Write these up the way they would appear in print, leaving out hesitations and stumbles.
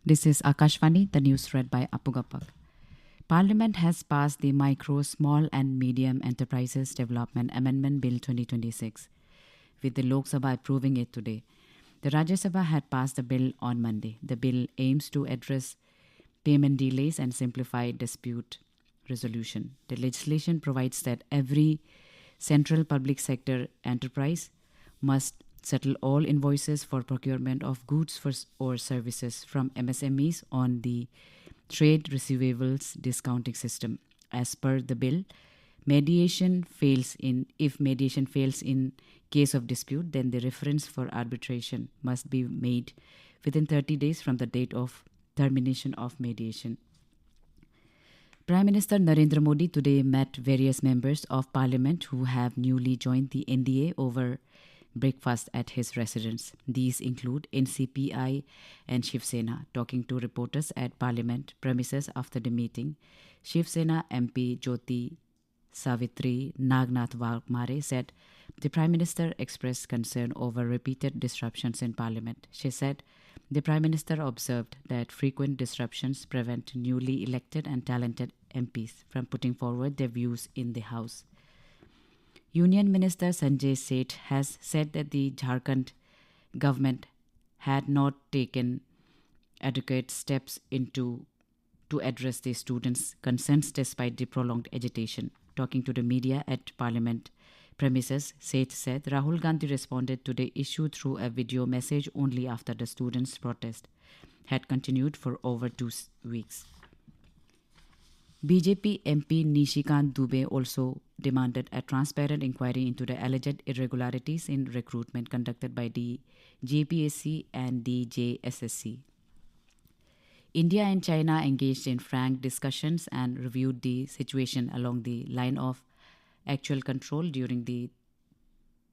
This is Akashvani, the news read by Apugapak. Parliament has passed the Micro, Small and Medium Enterprises Development Amendment Bill 2026, with the Lok Sabha approving it today. The Rajya Sabha had passed the bill on Monday. The bill aims to address payment delays and simplify dispute resolution. The legislation provides that every central public sector enterprise must settle all invoices for procurement of goods or services from MSMEs on the Trade Receivables Discounting System. As per the bill, if mediation fails in case of dispute, then the reference for arbitration must be made within 30 days from the date of termination of mediation. Prime Minister Narendra Modi today met various members of parliament who have newly joined the NDA over breakfast at his residence. These include NCPI and Shiv Sena. Talking to reporters at parliament premises after the meeting, Shiv Sena MP Jyoti Savitri Nagnath Valmare said the Prime Minister expressed concern over repeated disruptions in Parliament. She said the Prime Minister observed that frequent disruptions prevent newly elected and talented MPs from putting forward their views in the House. Union Minister Sanjay Seth has said that the Jharkhand government had not taken adequate steps to address the students' concerns despite the prolonged agitation. Talking to the media at Parliament premises, Seth said Rahul Gandhi responded to the issue through a video message only after the students' protest had continued for over 2 weeks. BJP MP Nishikant Dubey also demanded a transparent inquiry into the alleged irregularities in recruitment conducted by the JPSC and the JSSC. India and China engaged in frank discussions and reviewed the situation along the line of actual control during the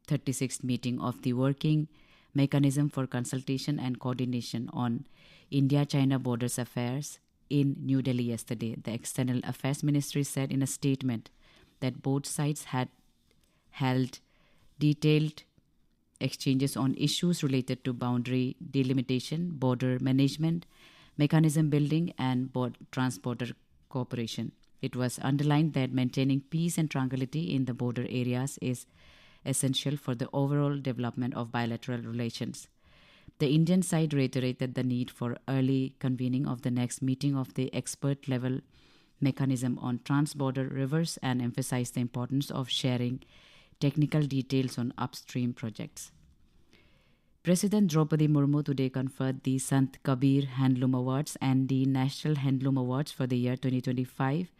36th meeting of the Working Mechanism for Consultation and Coordination on India-China Borders Affairs in New Delhi yesterday. The External Affairs Ministry said in a statement that both sides had held detailed exchanges on issues related to boundary delimitation, border management, mechanism building, and trans-border cooperation. It was underlined that maintaining peace and tranquility in the border areas is essential for the overall development of bilateral relations. The Indian side reiterated the need for early convening of the next meeting of the expert-level mechanism on trans-border rivers and emphasized the importance of sharing technical details on upstream projects. President Draupadi Murmu today conferred the Sant Kabir Handloom Awards and the National Handloom Awards for the year 2025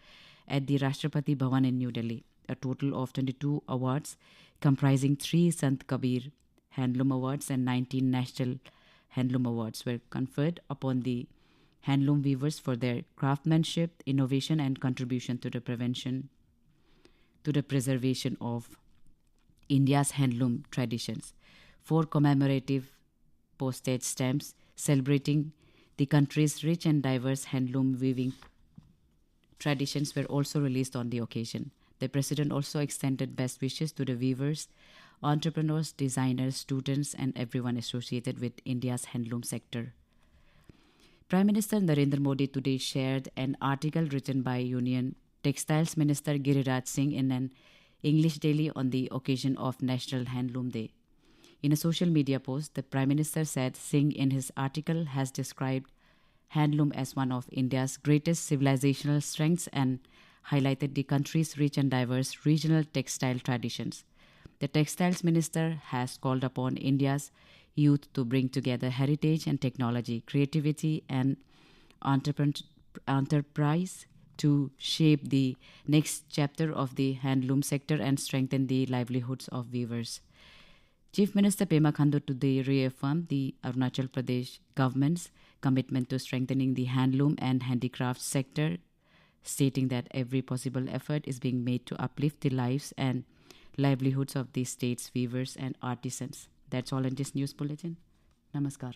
at the Rashtrapati Bhavan in New Delhi. A total of 22 awards comprising 3 Sant Kabir Handloom Awards and 19 National Handloom Awards were conferred upon the handloom weavers for their craftsmanship, innovation, and contribution to the preservation of India's handloom traditions. 4 commemorative postage stamps celebrating the country's rich and diverse handloom weaving traditions were also released on the occasion. The President also extended best wishes to the weavers, entrepreneurs, designers, students, and everyone associated with India's handloom sector. Prime Minister Narendra Modi today shared an article written by Union Textiles Minister Giriraj Singh in an English daily on the occasion of National Handloom Day. In a social media post, the Prime Minister said Singh in his article has described handloom as one of India's greatest civilizational strengths and highlighted the country's rich and diverse regional textile traditions. The Textiles Minister has called upon India's youth to bring together heritage and technology, creativity and enterprise to shape the next chapter of the handloom sector and strengthen the livelihoods of weavers. Chief Minister Pema Khandu today reaffirmed the Arunachal Pradesh government's commitment to strengthening the handloom and handicraft sector, stating that every possible effort is being made to uplift the lives and livelihoods of the state's weavers and artisans. That's all in this news bulletin. Namaskar.